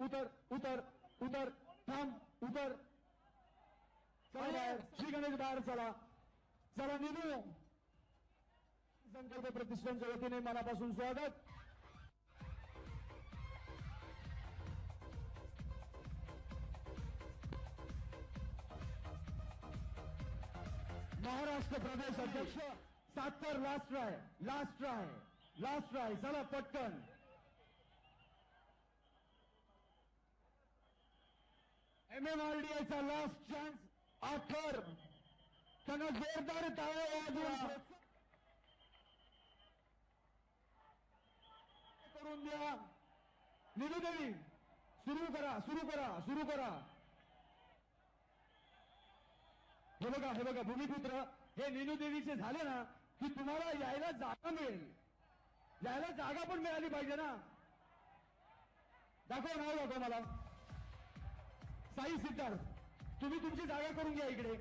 उतर उतर उतर थांब उतर चला बाहेर श्री गणेश बाहेर चला चला निघू संकल्प प्रतिष्ठानच्या वतीने मनापासून स्वागत महाराष्ट्र प्रदेश अध्यक्ष सातकर लास्ट ट्राय चला पटकन MMRDA लास्ट चान्स आखर त्यांना जोरदार टाळ्या वाजवून करून द्या निलू देवी सुरू करा हे बघा भूमिपुत्र हे नीलू देवीचे झाले ना की तुम्हाला यायला जागा मिळेल यायला जागा पण मिळाली पाहिजे ना दाखव मला साई सिद्धार्थ तुम्ही तुमची जागा करून घ्या इकडे